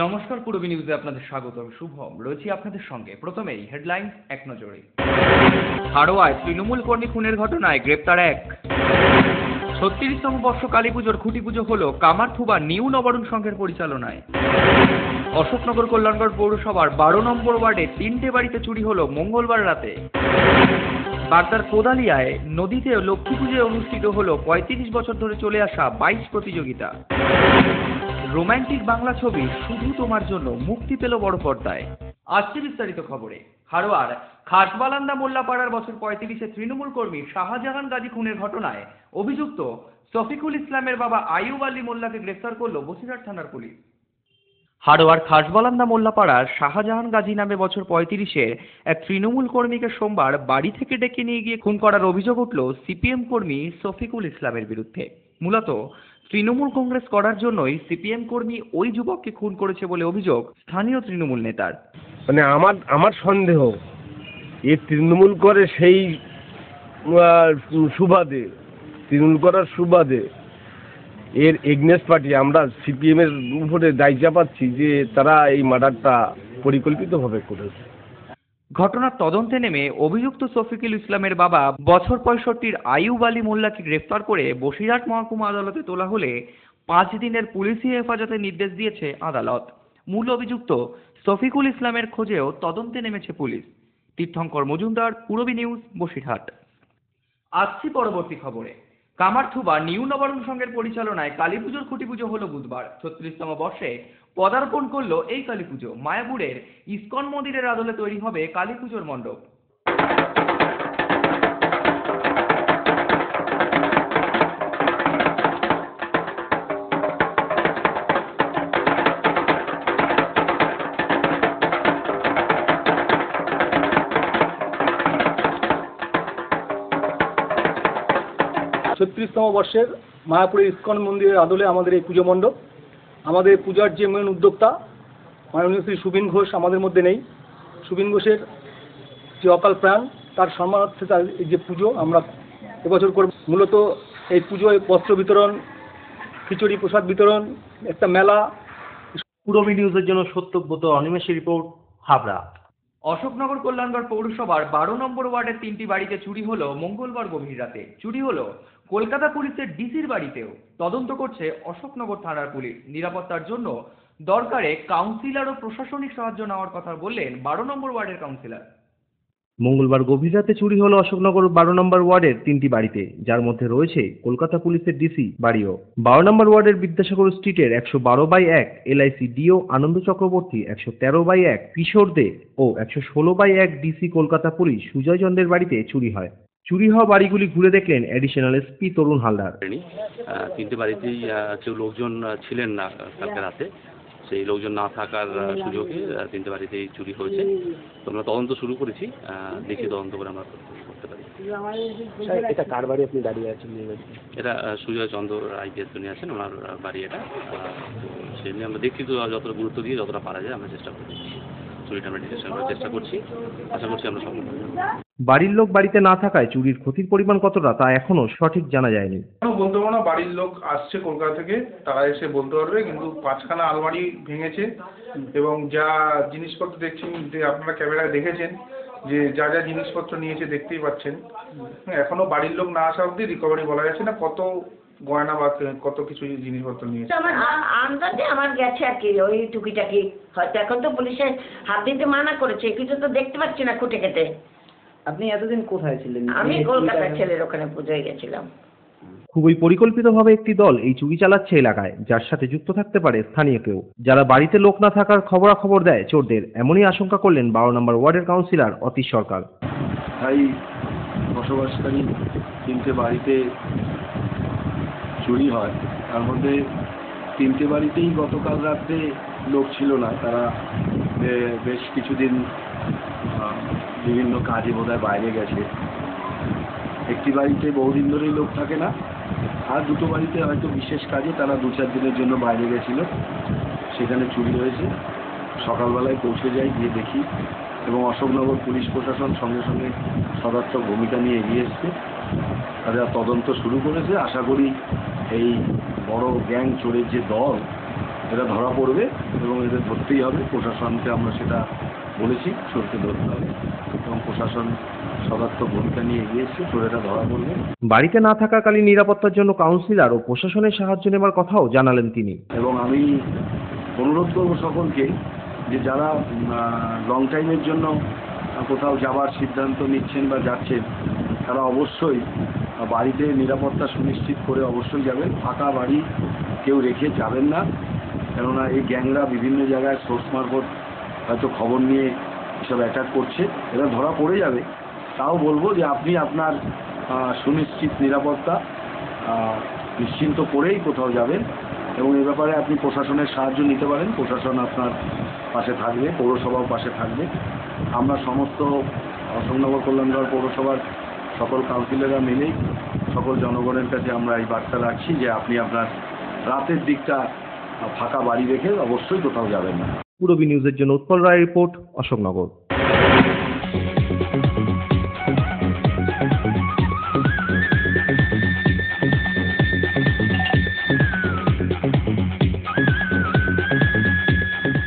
নমস্কার, পূরবী নিউজে আপনাদের স্বাগত। আমি শুভম, রয়েছি আপনাদের সঙ্গে। প্রথমেই হেডলাইন্স এক নজরে। হাড়োয়ায় তৃণমূল কর্মী খুনের ঘটনায় গ্রেপ্তার এক। ৩৬তম বর্ষ কালী পুজোর খুঁটি পুজো হল কামারথুবা নিউ নবারুণ সংঘের পরিচালনায়। অশোকনগর কল্যাণগড় পৌরসভার ১২ নম্বর ওয়ার্ডে ৩টে বাড়িতে চুরি হল মঙ্গলবার রাতে। বাগদার কোদালিয়ায় নদীতে লক্ষ্মী পুজোয় অনুষ্ঠিত হল ৩৫ বছর ধরে চলে আসা ২২ প্রতিযোগিতা। রোম্যান্টিক বাংলা ছবি শুধু তোমার জন্য মুক্তি পেল বড় পর্দায়। আসছে বিস্তারিত খবরে। হাড়োয়ার খাসবালান্দা মোল্লাপাড়ার বছর ৩৫-এ তৃণমূল কর্মী শাহজাহান গাজী খুনের ঘটনায় অভিযুক্ত শফিকুল ইসলামের বাবা আইয়ুব আলী মোল্লাকে গ্রেফতার করল বসিরহাট থানার পুলিশ। হাড়োয়ার খাসবালান্দা মোল্লাপাড়ার শাহজাহান গাজী নামে বছর ৩৫-এর এক তৃণমূল কর্মীকে সোমবার বাড়ি থেকে ডেকে নিয়ে গিয়ে খুন করার অভিযোগ উঠল সিপিএম কর্মী শফিকুল ইসলামের বিরুদ্ধে। মূলত তৃণমূল কংগ্রেস করার জন্যই সিপিএম কর্মী ওই যুবককে খুন করেছে বলে অভিযোগ স্থানীয় তৃণমূল নেতার। মানে আমার সন্দেহ এ তৃণমূল করে সেই সুবাদে, তৃণমূল করার সুবাদে এর এগনেস্ট পার্টি আমরা সিপিএমের উপরে দায় চাপাচ্ছি যে তারা এই মার্ডারটা পরিকল্পিতভাবে করেছে। ঘটনার তদন্তে নেমে অভিযুক্ত শফিকুল ইসলামের বাবা বছর ৬৫-র আইয়ুব আলী মোল্লাকে গ্রেফতার করে বসিরহাট মহকুমা আদালতে তোলা হলে ৫ দিনের পুলিশি হেফাজতের নির্দেশ দিয়েছে আদালত। মূল অভিযুক্ত শফিকুল ইসলামের খোঁজেও তদন্তে নেমেছে পুলিশ। তীর্থঙ্কর মজুমদার, পূরবী নিউজ, বসিরহাট। আসছি পরবর্তী খবরে। কামারথুবা নিউ নবারুণ সংঘের পরিচালনায় কালী পুজোর খুঁটি পুজো হলো বুধবার। ৩৬তম বর্ষে পদার্পণ করলো এই কালী পুজো। মায়াপুরের ইস্কন মন্দিরের আদলে তৈরি হবে কালী পুজোর মণ্ডপ। ৩৬তম বর্ষের মায়াপুরের ইস্কন মন্দিরের আদলে আমাদের এই পুজো মণ্ডপ। আমাদের পূজার যে মেন উদ্যোক্তা মাননীয় শ্রী সুবিন ঘোষ আমাদের মধ্যে নেই। সুবিন ঘোষের যে অকাল প্রাণ, তার সম্মানার্থে তার এই যে পুজো আমরা এবছর করব। মূলত এই পুজোয় বস্ত্র বিতরণ, খিচুড়ি প্রসাদ বিতরণ, একটা মেলা। পূরবী নিউজের জন্য সত্যব্রত অনিমেষের রিপোর্ট, হাবড়া। অশোকনগর কল্যাণগড় পৌরসভার ১২ নম্বর ওয়ার্ডের ৩টি বাড়িতে চুরি হলো মঙ্গলবার গভীর রাতে। চুরি হলো কলকাতা পুলিশের ডিসির বাড়িতেও। তদন্ত করছে অশোকনগর থানার পুলিশ। নিরাপত্তার জন্য দরকারে কাউন্সিলর ও প্রশাসনিক সাহায্য নেওয়ার কথা বললেন ১২ নম্বর ওয়ার্ডের কাউন্সিলর। মঙ্গলবার গভীর রাতে চুরি হলো অশোকনগর ১২ নম্বর ওয়ার্ডের ৩টি বাড়িতে, যার মধ্যে রয়েছে কলকাতা পুলিশের ডিসি বাড়িও। ১২ নম্বর ওয়ার্ডের বিদ্যাসাগর স্ট্রিটের ১১২/১ এলআইসি ডিও আনন্দ চক্রবর্তী, ১১৩/১ কিশোর দে ও ১১৬/১ ডিসি কলকাতা পুলিশ সুজয় চন্দ্রের বাড়িতে চুরি হয়। চুরি হওয়া বাড়িগুলি ঘুরে দেখলেন অ্যাডিশনাল এসপি তরুণ হালদার। 3টে বাড়িতেই কেউ লোকজন ছিলেন না কালকে রাতে। সেই লোকজন না থাকার সুযোগে 3টে বাড়িতেই চুরি হয়েছে। তো আমরা তদন্ত শুরু করেছি, দেখি তদন্ত করে আমরা করতে পারি। এটা কার বাড়ি আপনি দাঁড়িয়ে আছেন? এটা সুজয় চন্দ্র আইপিএস উনি আছেন, ওনার বাড়ি এটা। সেই নিয়ে আমরা দেখছি তো যতটা গুরুত্ব দিয়ে যতটা পারা যায় আমরা চেষ্টা করছি। চুরিটা আমরা ডিটেকশন করার চেষ্টা করছি, আশা করছি আমরা সফল হব। বাড়ির লোক বাড়িতে না থাকায় চুরির ক্ষতির পরিমাণ কতটা তা এখনো সঠিক জানা যায়নি। বলতে পারবো না, বাড়ির লোক আসছে কলকাতা থেকে, তারা এসে বলতে পারবে। কিন্তু 5খানা আলমারি ভেঙেছে এবং যা জিনিসপত্র দেখছেন, যে আপনারা ক্যামেরায় দেখেছেন যে যা যা জিনিসপত্র নিয়েছে দেখতেই পাচ্ছেন। এখনো বাড়ির লোক না আসা অবধি রিকভারি বলা যাচ্ছে না কত গয়না বা কত কিছু জিনিসপত্র নিয়েছে। আমার আন্দাজে আমার গেছে আর কি, ওই টুকিটাকি হয়তো। এখন তো পুলিশে হাত দিতে মানা করেছে, কিছু তো দেখতে পাচ্ছি না খুঁটে কেটে। আপনি এতদিন কোথায় ছিলেন? আমি কলকাতার ছেলের ওখানে পুজোয় গেছিলাম। খুবই পরিকল্পিতভাবে একটি দল এই চুরি চালাচ্ছে এলাকায়, যার সাথে যুক্ত থাকতে পারে স্থানীয় কেউ, যারা বাড়িতে লোক না থাকার খবরাখবর দেয় চোরদের। এমনই আশঙ্কা করলেন 12 নম্বর ওয়ার্ডের কাউন্সিলর অতীশ সরকার। তাই বসবাসকারী 3টে বাড়িতে চুরি হয়, তার মধ্যে 3টে বাড়িতেই গতকাল রাত্রে লোক ছিল না। তারা বেশ কিছুদিন বিভিন্ন কাজে বোধহয় বাইরে গেছে। একটি বাড়িতে বহুদিন ধরেই লোক থাকে না, আর 2টো বাড়িতে হয়তো বিশেষ কাজে তারা 2-4 দিনের জন্য বাইরে গেছিল, সেখানে চুরি হয়েছে। সকালবেলায় পৌঁছে যাই, গিয়ে দেখি, এবং অশোকনগর পুলিশ প্রশাসন সঙ্গে সঙ্গে সদার্থক ভূমিকা নিয়ে এগিয়ে এসছে। তারা তদন্ত শুরু করেছে। আশা করি এই বড় গ্যাং চোরের যে দল, এরা ধরা পড়বে এবং এদের ধরতেই হবে। প্রশাসনকে আমরা সেটা বলেছি, চোরকে ধরতে হবে এবং প্রশাসন সদাত্মক ভূমিকা নিয়ে এগিয়েছে, চোরেরা ধরা পড়বে। বাড়িতে না থাকাকালীন নিরাপত্তার জন্য কাউন্সিলর ও প্রশাসনের সাহায্য নেবার কথাও জানালেন তিনি। এবং আমি অনুরোধ করব সকলকে যে যারা লং টাইমের জন্য কোথাও যাবার সিদ্ধান্ত নিচ্ছেন বা যাচ্ছেন, তারা অবশ্যই বাড়িতে নিরাপত্তা সুনিশ্চিত করে অবশ্যই যাবেন। ফাঁকা বাড়ি কেউ রেখে যাবেন না, কেননা এই গ্যাংরা বিভিন্ন জায়গায় সোর্স মারফত হয়তো খবর নিয়ে এসব অ্যাটাক করছে, এরা ধরা পড়ে যাবে। তাও বলবো যে আপনি আপনার সুনিশ্চিত নিরাপত্তা নিশ্চিন্ত করেই কোথাও যাবেন এবং এ ব্যাপারে আপনি প্রশাসনের সাহায্য নিতে পারেন। প্রশাসন আপনার পাশে থাকবে, পৌরসভাও পাশে থাকবে। আমরা সমস্ত অশোকনগর কল্যাণগড় পৌরসভার সকল কাউন্সিলররা মিলেই সকল জনগণের কাছে আমরা এই বার্তা রাখছি যে আপনি আপনার রাতের দিকটা ফাঁকা বাড়ি রেখে অবশ্যই কোথাও যাবেন না। পূরবী নিউজের জন্য Utpal Roy report, Ashoknagar.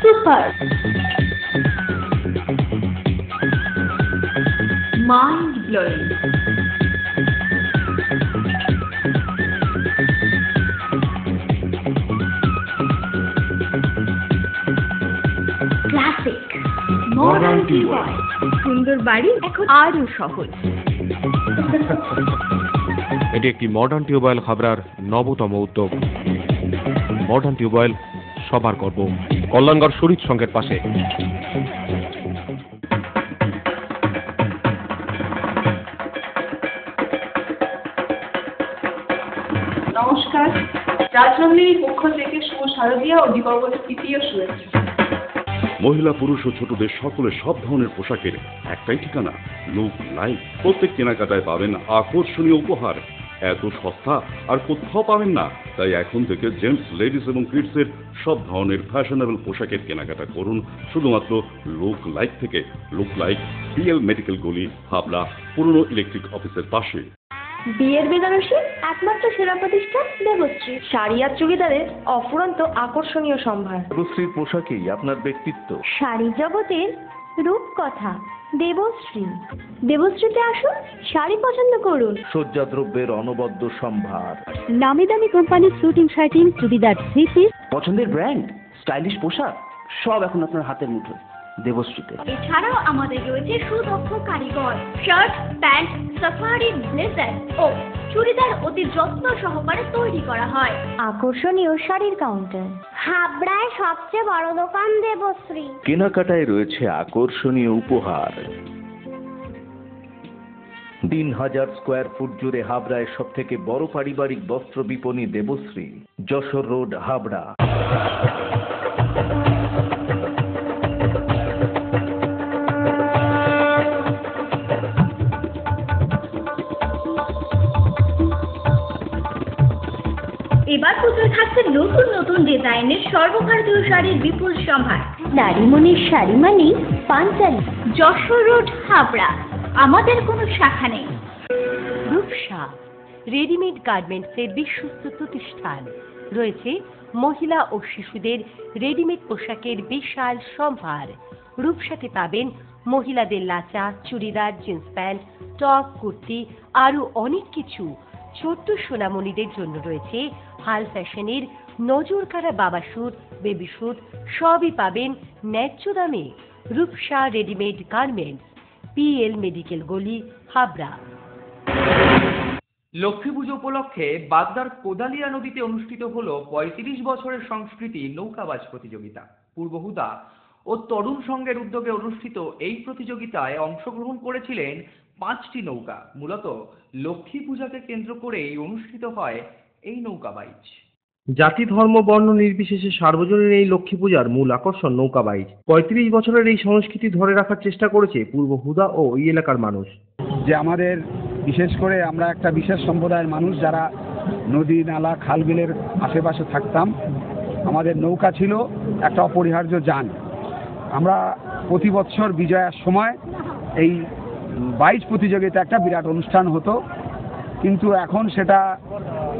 Super mind blowing. Classic modern tubewell. সুন্দর বাড়ি এখন আরো সহজ। এটি একটি মডার্ন টিউবওয়েল হাবড়ার নবতম উদ্যোগ। মডার্ন টিউবওয়েল সবার গর্ব, কল্যাণগড় শরীর সংঘের পাশে। নমস্কার, রাজনন্দিনীর পক্ষ থেকে শুভ শারদীয়া ও দীপাবলির তৃতীয় শুভেচ্ছা। মহিলা পুরুষ ও ছোটদের সকলের সব ধরনের পোশাকের একটাই ঠিকানা, লুক লাইক। প্রত্যেক কেনাকাটায় পাবেন আকর্ষণীয় উপহার। এত সস্তা আর কোথাও পাবেন না। তাই এখন থেকে জেন্টস, লেডিস এবং কিডসের সব ধরনের ফ্যাশনেবল পোশাকের কেনাকাটা করুন শুধুমাত্র লুক লাইক থেকে। লুক লাইক, পিএল মেডিকেল গলি, হাবড়া, পুরনো ইলেকট্রিক অফিসের পাশে। বিয়ের বেনারসি একমাত্র সেরা প্রতিষ্ঠান দেবশ্রী। শাড়ি আর চুড়িদারের অফুরন্ত আকর্ষণীয় সম্ভার। দেবশ্রীর পোশাকেই আপনার ব্যক্তিত্ব। শাড়ি জগতের রূপকথা দেবশ্রী। দেবশ্রীতে আসুন, শাড়ি পছন্দ করুন। সজ্জাদ্রব্যের অনবদ্য সম্ভার। নামি দামি কোম্পানির শুটিং শার্টিং, চুড়িদার, থ্রি পিস, পছন্দের ব্র্যান্ড, স্টাইলিশ পোশাক সব এখন আপনার হাতের মুঠোয় দেবশ্রীতে। এছাড়াও আমাদের রয়েছে সুদক্ষ কারিগর। শার্ট, প্যান্ট, সাফারি, ব্লেজার ও চুড়িদার অতি যত্ন সহকারে তৈরি করা হয়। আকর্ষণীয় শাড়ির কাউন্টার। হাবড়ায় সবচেয়ে বড় দোকান দেবশ্রী। কেনাকাটায় রয়েছে আকর্ষণীয় উপহার। 3000 স্কোয়ার ফুট জুড়ে হাবড়ায় সব থেকে বড় পারিবারিক বস্ত্র বিপণী দেবশ্রী, যশোর রোড, হাবড়া। এবার পুজোয় থাকছে নতুন নতুন ডিজাইনের সর্বভারতীয় শাড়ির বিপুল সম্ভার। নারীমণির শাড়ি মানেই পাঞ্চালী। যশোর রোড, হাবড়া। আমাদের কোনো শাখা নেই। রূপসা রেডিমেড গার্মেন্টসের বিশ্বস্ত প্রতিষ্ঠান। রয়েছে মহিলা ও শিশুদের রেডিমেড পোশাকের বিশাল সম্ভার। রূপসাতে পাবেন মহিলাদের lachha, churidar, jeans pant, top, kurti, আরো অনেক কিছু। ছোট্ট সোনামণিদের জন্য রয়েছে হাল ফ্যাশনের নজর কাড়া বাবা স্যুট, বেবি স্যুট, সবই পাবেন ন্যায্য দামে। Rupsa readymade garments, PL medical গলি, হাবড়া। লক্ষ্মী পুজো উপলক্ষে বাগদার কোদালিয়া নদীতে অনুষ্ঠিত হলো 35 বছরের সংস্কৃতি নৌকাবাজ প্রতিযোগিতা। পূর্ব হুদা ও তরুণ সংঘের উদ্যোগে অনুষ্ঠিত এই প্রতিযোগিতায় অংশগ্রহণ করেছিলেন 5টি নৌকা। মূলত লক্ষ্মী পূজাকে কেন্দ্র করেই অনুষ্ঠিত হয় এই নৌকাবাইজ। জাতি, ধর্ম, বর্ণ নির্বিশেষে সার্বজনীন এই লক্ষ্মী পূজার মূল আকর্ষণ নৌকাবাইজ। 35 বছরের এই সংস্কৃতি ধরে রাখার চেষ্টা করেছে পূর্ব হুদা ও ওই এলাকার মানুষ। যে আমাদের বিশেষ করে আমরা একটা বিশেষ সম্প্রদায়ের মানুষ যারা নদী, নালা, খাল, বিলের আশেপাশে থাকতাম। আমাদের নৌকা ছিল একটা অপরিহার্য যান। আমরা প্রতি বছর বিজয়ার সময় এই বাইচ প্রতিযোগিতা একটা বিরাট অনুষ্ঠান হতো, কিন্তু এখন সেটা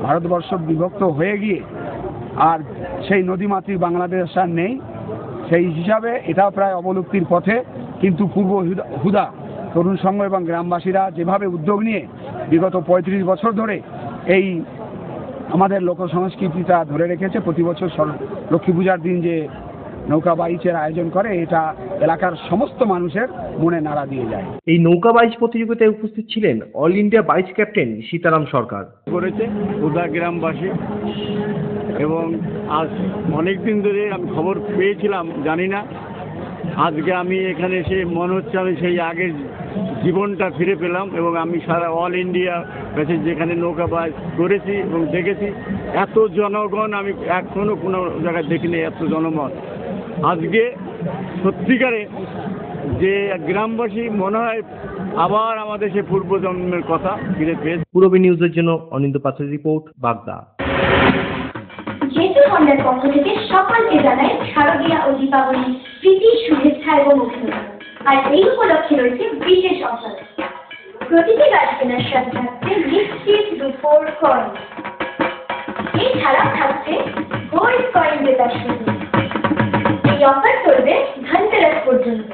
ভারতবর্ষ বিভক্ত হয়ে গিয়ে আর সেই নদীমাতৃক বাংলাদেশ আর নেই। সেই হিসাবে এটাও প্রায় অবলুপ্তির পথে। কিন্তু পূর্ব হুদা তরুণ সংঘ এবং গ্রামবাসীরা যেভাবে উদ্যোগ নিয়ে বিগত 35 বছর ধরে এই আমাদের লোক সংস্কৃতিটা ধরে রেখেছে, প্রতি বছর লক্ষ্মী পূজার দিন যে নৌকা বাইচের আয়োজন করে, এটা এলাকার সমস্ত মানুষের মনে নাড়া দিয়ে যায়। এই নৌকা বাইচ প্রতিযোগিতায় উপস্থিত ছিলেন অল ইন্ডিয়া বাইচ ক্যাপ্টেন সীতারাম সরকার। করেছে হুদা গ্রামবাসী, এবং আজ অনেক দিন ধরে আমি খবর পেয়েছিলাম, জানি না, আজকে আমি এখানে এসে মনে হচ্ছে আমি সেই আগের জীবনটা ফিরে পেলাম। এবং আমি সারা অল ইন্ডিয়া কাছে যেখানে নৌকা বাইচ করেছি এবং দেখেছি, এত জনগণ আমি এখনো কোনো জায়গায় দেখিনি, এত জনমত। আজকে সত্যিকারে যে গ্রামবাসী মনে হয় আবার আমাদের সে পূর্বজন্মের কথা ফিরে পেয়েছে। পূরবী নিউজের জন্য অনিন্দ পাত্রের রিপোর্ট, বাগদা। জেতু হন্ডার পক্ষ থেকে সকলকে জানাই শারদীয়া ও দীপাবলি প্রীতি, শুভেচ্ছা এবং অভিনন্দন। আর এই উপলক্ষে রয়েছে বিশেষ অফার। প্রতিটি গাছ কেনার সাথে থাকছে নিশ্চিত রূপোর কয়েন। এছাড়াও থাকছে গোল্ড কয়েন জেতার সুযোগ। এই অফার চলবে ধনতেরাস পর্যন্ত।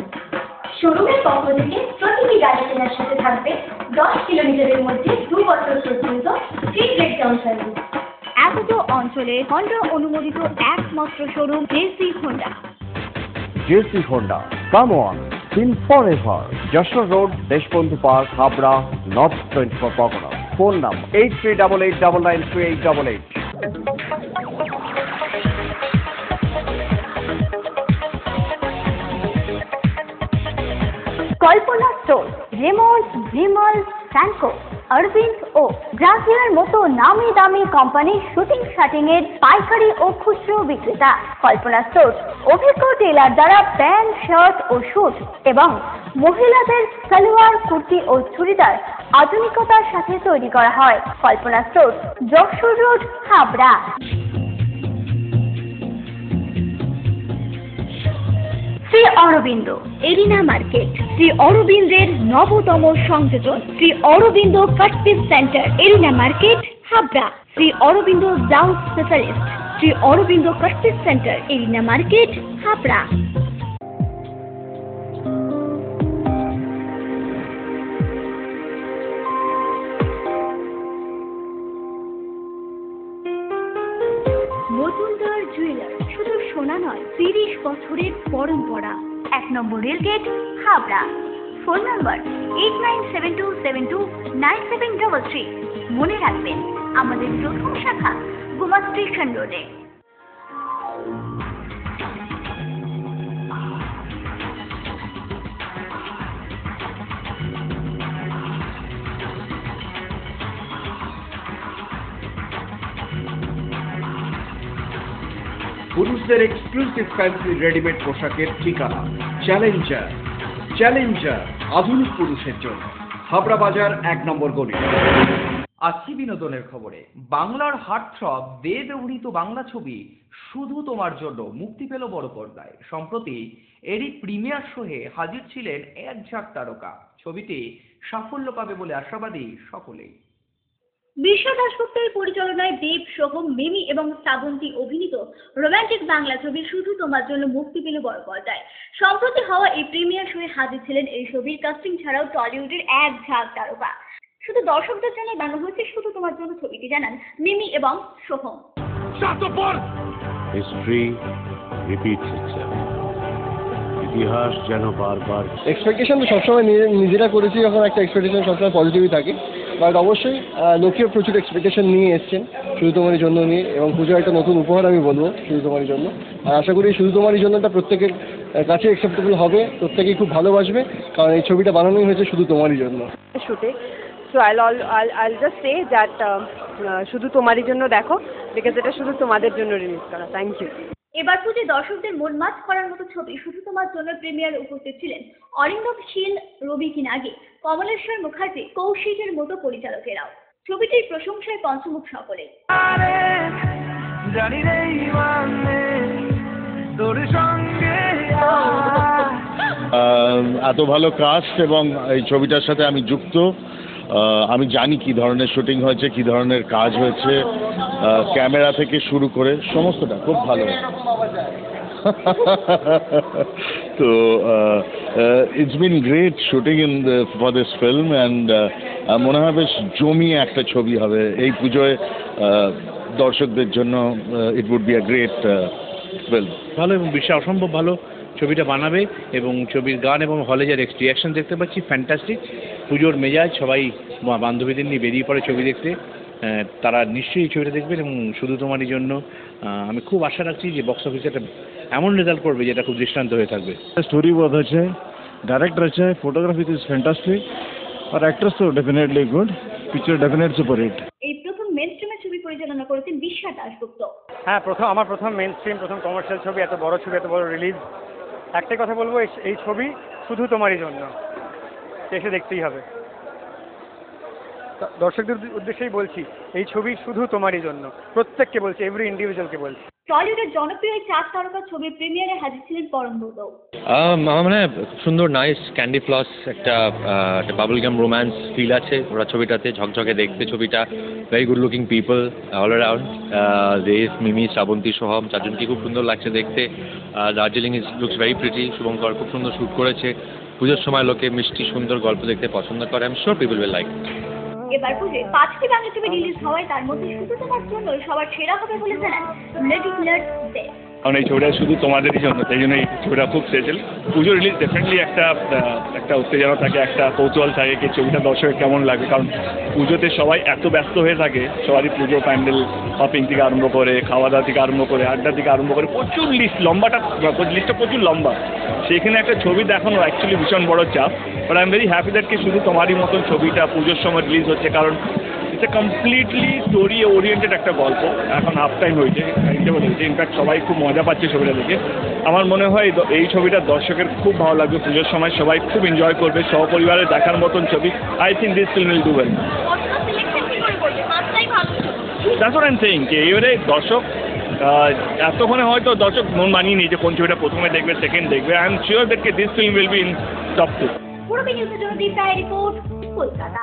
শোরুমের পক্ষ থেকে প্রতিটি গাছ কেনার সাথে থাকবে 10 কিলোমিটারের মধ্যে 2 বছর পর্যন্ত ফ্রি ব্রেকডাউন সার্ভিস। এত অঞ্চলে হন্ডা অনুমোদিত একমাত্র showroom JC Honda. JC Honda, come on, seen forever, Jessore road, Deshbandhu park, Habra, north 24 Pargana. Phone number 8388993888। Kalpana store, Raymond, Vimal, Franco, Arvind ও ব্রাজিলের মতো নামি দামি কোম্পানির শুটিং শাটিং এর পাইকারি ও খুচরো বিক্রেতা। কল্পনা স্টোর অভিজ্ঞ টেলার দ্বারা প্যান্ট, শার্ট ও স্যুট এবং মহিলাদের সালোয়ার, কুর্তি ও চুড়িদার আধুনিকতার সাথে তৈরি করা হয়। Kalpana store, Jessore road, Habra. Sri Aurobindo arena market, Sri অরবিন্দের নবতম সংযোজন, Sri Aurobindo cut piece centre, arena market, Habra. Sri Aurobindo blouse specialist, Sri Aurobindo cut piece centre, arena market, Habra. Majumdar jeweller, শুধু সোনা নয়, 30 বছরের পরম্পরা। 1 নম্বর রেলগেট, হাবড়া। Phone number 8972729733। মনে রাখবেন, আমাদের প্রথম শাখা গুমা স্টেশন রোডে। পুরুষদের এক্সক্লুসিভ ফ্যান্সি রেডিমেড পোশাকের ঠিকানা চ্যালেঞ্জার। চ্যালেঞ্জার আধুনিক পুরুষের জন্য, হাবড়া বাজার 1 নম্বর গলি। আসছি বিনোদনের খবরে। বাংলার হার্টথ্রব বেদ অভিনীত বাংলা ছবি শুধু তোমার জন্য মুক্তি পেল বড় পর্দায়। সম্প্রতি এরই প্রিমিয়ার শোয়ে হাজির ছিলেন এক ঝাঁক তারকা। ছবিটি সাফল্য পাবে বলে আশাবাদী সকলেই। বিশ্ব দাশগুপ্তের পরিচালনায় দেব, সোহম, মিমি এবং শ্রাবন্তী অভিনীত রোমান্টিক বাংলা ছবি শুধু তোমার জন্য মুক্তি পেল বড় পর্দায়। সম্প্রতি হওয়া এই প্রিমিয়ার শোয়ে হাজির ছিলেন এই ছবির কাস্টিং ছাড়াও টলিউডের এক ঝাঁক তারকা। শুধু দর্শকদের জন্য বানানো হয়েছে শুধু তোমার জন্য ছবিটি, জানান মিমি এবং সোহম। History repeats itself. ইতিহাস যেন বারবার। এক্সপেকটেশন তো সবসময় নিজেরা করেছি, যখন একটা এক্সপেকটেশন সবসময় পজিটিভই থাকে। বাট অবশ্যই লোকেও প্রচুর এক্সপেকটেশন নিয়ে এসছেন শুধু তোমারই জন্য নিয়ে, এবং পুজোর একটা নতুন উপহার আমি বলবো শুধু তোমারই জন্য। আর আশা করি শুধু তোমারই জন্যটা প্রত্যেকের কাছে অ্যাকসেপ্টেবল হবে, প্রত্যেকেই খুব ভালোবাসবে, কারণ এই ছবিটা বানানোই হয়েছে শুধু তোমারই জন্য। So I'll just say that শুধু তোমারই জন্য দেখো, বিকজ এটা শুধু তোমাদের জন্য রিলিজ করা। Thank you. এবার পুজো দর্শকদের মন মাত করার মতো ছবি শুধু তোমার জন্য প্রিমিয়ারে উপস্থিত ছিলেন অরিন্দম শীল, রবি কিনাগে, কমলেশ্বর মুখার্জি, কৌশিকের মতো পরিচালকেরাও। ছবিটির প্রশংসায় পঞ্চমুখ সকলে। এত ভালো কাস্ট এবং এই ছবিটার সাথে আমি যুক্ত, আমি জানি কি ধরনের শুটিং হয়েছে, কি ধরনের কাজ হয়েছে, ক্যামেরা থেকে শুরু করে সমস্তটা খুব ভালো। তো it's been great shooting for this film and মনে হয় বেশ জমিয়ে একটা ছবি হবে এই পুজোয়। দর্শকদের জন্য it would be a great film. ভালো এবং বিশ্বে অসম্ভব ভালো ছবিটা বানাবে এবং ছবির গান এবং হলে যে রিয়াকশন দেখতে পাচ্ছি ফ্যান্টাস্টিক। পুজোর মেজাজ, সবাই বান্ধবীদের নিয়ে বেরিয়ে পড়ে ছবি দেখতে। তারা নিশ্চয়ই এই ছবিটা দেখবেন এবং শুধু তোমারই জন্য আমি খুব আশা রাখছি যে বক্স অফিসে একটা এমন রেজাল্ট করবে যেটা খুব দৃষ্টান্ত হয়ে থাকবে। स्टोरी बहुत अच्छा है, डायरेक्टर अच्छा है, फोटोग्राफी इज फैंटास्टिक और एक्ट्रेस तो definitely good, picture definite super hit. এই প্রথম মেন স্ট্রিমে ছবি পরিচালনা করেছেন বিশ্বা দাশগুপ্ত। হ্যাঁ, আমার প্রথম মেন স্ট্রিম, প্রথম কমার্শিয়াল ছবি, এত বড় ছবি, এত বড় রিলিজ। একটাই কথা বলবো, এই ছবি শুধু তোমারই জন্য, এসে দেখতেই হবে। দর্শকদের উদ্দেশ্যেই বলছি, এই ছবি শুধু তোমারই জন্য, প্রত্যেককে বলছি, এভরি ইন্ডিভিজুয়ালকে বলছি। টলিউডের জনপ্রিয় এই 4 তারকা ছবির প্রিমিয়ারে হাজির ছিলেন পরম গৌতম। আমার মানে খুব সুন্দর নাইস ক্যান্ডি ফ্লস একটা বাবল গাম রোম্যান্স ফিল আছে ওরা ছবিটাতে, ঝকঝকে দেখতে ছবিটা। Very good looking people all around, দেশ, মিমি, শ্রাবন্তী, সোহম, চারজনকে খুব সুন্দর লাগছে দেখতে। Darjeeling is looks very pretty. Shubhankar খুব সুন্দর শ্যুট করেছে। পুজোর সময় লোকে মিষ্টি সুন্দর গল্প দেখতে পছন্দ করে। I am sure people will like. এবার পুজোয় 5টি বাংলা ছবি রিলিজ হওয়ায় তার মধ্যে শুধু তোমার জন্য সবার সেরা হবে বলে জানান লেডি ক্লার্ক দে। কারণ এই ছবিটা শুধু তোমাদেরই জন্য, সেই জন্য এই ছবিটা খুব স্পেশাল। পুজো রিলিজ ডেফিনেটলি একটা উত্তেজনা থাকে, একটা কৌতূহল থাকে কি ছবিটা দর্শকের কেমন লাগবে। কারণ পুজোতে সবাই এত ব্যস্ত হয়ে থাকে, সবারই পুজো প্যান্ডেল শপিং থেকে আরম্ভ করে, খাওয়া দাওয়া থেকে আরম্ভ করে, আড্ডা থেকে আরম্ভ করে, প্রচুর লিস্ট, লিস্টটা প্রচুর লম্বা। সেখানে একটা ছবি দেখানো অ্যাকচুয়ালি ভীষণ বড় চাপ। But I am very happy that কি শুধু তোমারই মতন ছবিটা পুজোর সময় রিলিজ হচ্ছে। কারণ it's a completely story oriented একটা গল্প। এখন হাফ টাইম হয়েছে, ইনফ্যাক্ট সবাই খুব মজা পাচ্ছে ছবিটা দেখে। আমার মনে হয় এই ছবিটা দর্শকের খুব ভালো লাগবে। পুজোর সময় সবাই খুব এনজয় করবে, সহপরিবারে দেখার মতন ছবি। I think this film will do well. That's what I am saying যে এবারে দর্শক এতক্ষণে হয়তো দর্শক মন মানিয়ে নিয়েছে কোন ছবিটা প্রথমে দেখবে, সেকেন্ড দেখবে। I am sure that this film will be in top 2। পূর্বী নিউজের জন্য দীপ রায় রিপোর্ট, কলকাতা।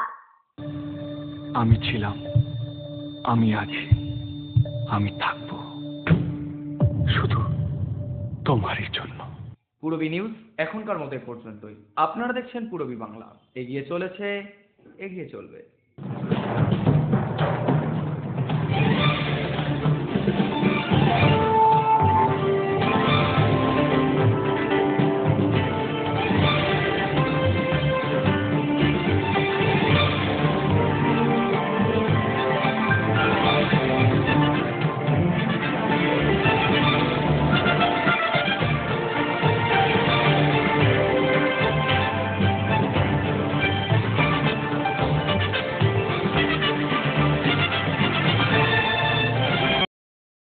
আমি ছিলাম, আমি আছি, আমি থাকবো শুধু তোমারই জন্য। পূরবী নিউজ এখনকার মতো এ পর্যন্তই। আপনারা দেখছেন পূরবী বাংলা। এগিয়ে চলেছে, এগিয়ে চলবে।